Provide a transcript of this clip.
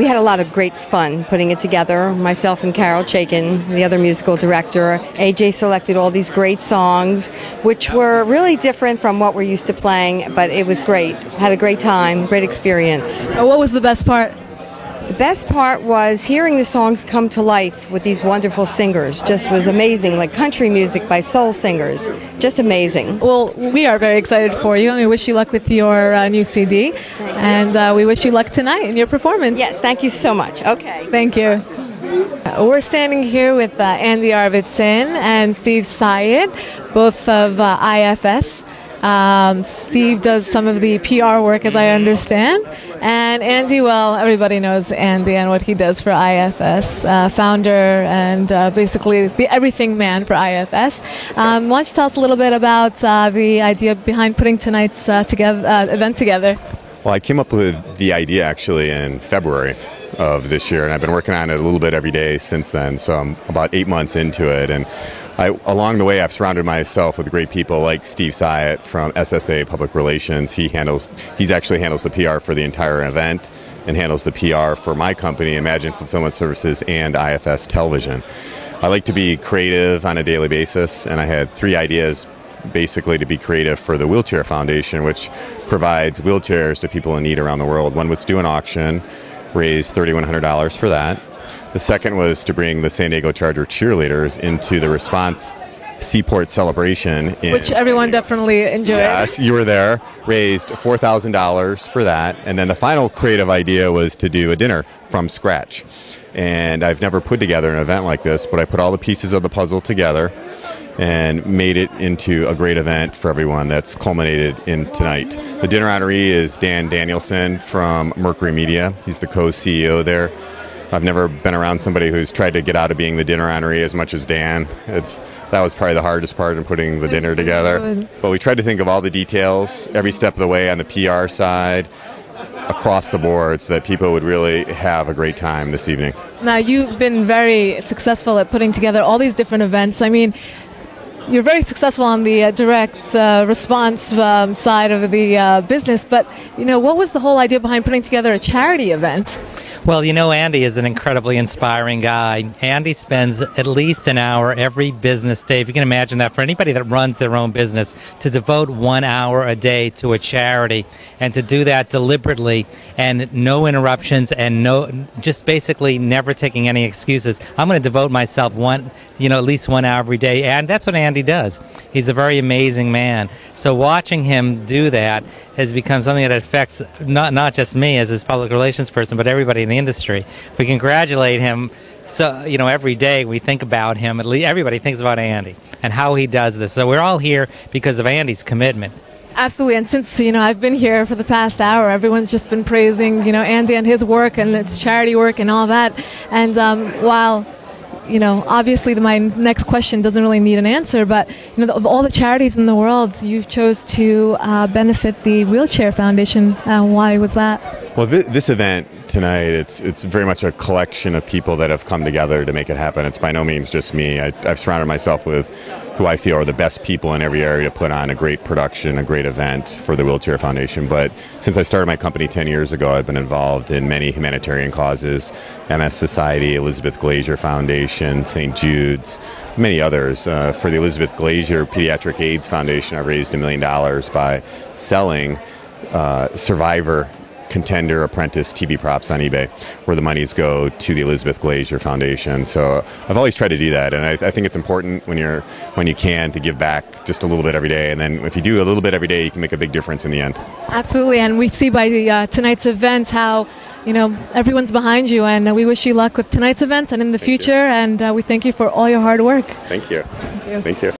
we had a lot of great fun putting it together. Myself and Carol Chaikin, the other musical director. Ajay selected all these great songs, which were really different from what we're used to playing, but it was great. Had a great time, great experience. What was the best part? The best part was hearing the songs come to life with these wonderful singers. Just was amazing, like country music by soul singers. Just amazing. Well, we are very excited for you, and we wish you luck with your new CD. And we wish you luck tonight in your performance. Yes, thank you so much. Okay. Thank you. We're standing here with Andy Arvidson and Steve Syed, both of IFS. Steve does some of the PR work, as I understand. And Andy, well, everybody knows Andy and what he does for IFS, founder and basically the everything man for IFS. Why don't you tell us a little bit about the idea behind putting tonight's event together? Well, I came up with the idea actually in February of this year, and I've been working on it a little bit every day since then, so I'm about 8 months into it. And along the way, I've surrounded myself with great people like Steve Syed from SSA Public Relations. He actually handles the PR for the entire event and handles the PR for my company, Imagine Fulfillment Services, and IFS Television. I like to be creative on a daily basis, and I had 3 ideas basically to be creative for the Wheelchair Foundation, which provides wheelchairs to people in need around the world. One was to do an auction, raise $3,100 for that. The second was to bring the San Diego Charger cheerleaders into the Response Seaport celebration. Which everyone definitely enjoyed. Yes, you were there. Raised $4,000 for that. And then the final creative idea was to do a dinner from scratch. And I've never put together an event like this, but I put all the pieces of the puzzle together and made it into a great event for everyone that's culminated in tonight. The dinner honoree is Dan Danielson from Mercury Media. He's the co-CEO there. I've never been around somebody who's tried to get out of being the dinner honoree as much as Dan. That was probably the hardest part in putting the dinner together. But we tried to think of all the details every step of the way on the PR side, across the board, so that people would really have a great time this evening. Now, you've been very successful at putting together all these different events. I mean, you're very successful on the direct response side of the business, but, what was the whole idea behind putting together a charity event? Well, Andy is an incredibly inspiring guy. Andy spends at least an hour every business day. If you can imagine that, for anybody that runs their own business, to devote 1 hour a day to a charity, and to do that deliberately and no interruptions and just basically never taking any excuses. I'm going to devote myself at least 1 hour every day, and that's what Andy does. He's a very amazing man. So watching him do that has become something that affects not just me as his public relations person, but everybody in the industry. We congratulate him. So, every day we think about him. At least everybody thinks about Andy and how he does this. So we're all here because of Andy's commitment. Absolutely, and since I've been here for the past hour, everyone's just been praising Andy and his work and its charity work and all that. And while obviously my next question doesn't really need an answer, but of all the charities in the world, you chose to benefit the Wheelchair Foundation. Why was that? Well, this event tonight, it's very much a collection of people that have come together to make it happen. It's by no means just me. I've surrounded myself with who I feel are the best people in every area to put on a great production, a great event for the Wheelchair Foundation. But since I started my company 10 years ago, I've been involved in many humanitarian causes, MS Society, Elizabeth Glazier Foundation, St. Jude's, many others. For the Elizabeth Glazier Pediatric AIDS Foundation, I've raised $1 million by selling survivor contender apprentice TV props on eBay, where the monies go to the Elizabeth Glazier Foundation. So I've always tried to do that, and I think it's important when you can to give back just a little bit every day, and then if you do a little bit every day, you can make a big difference in the end. Absolutely, and we see by the tonight's event how everyone's behind you, and we wish you luck with tonight's event and in the future, and we thank you for all your hard work. Thank you. Thank you. Thank you.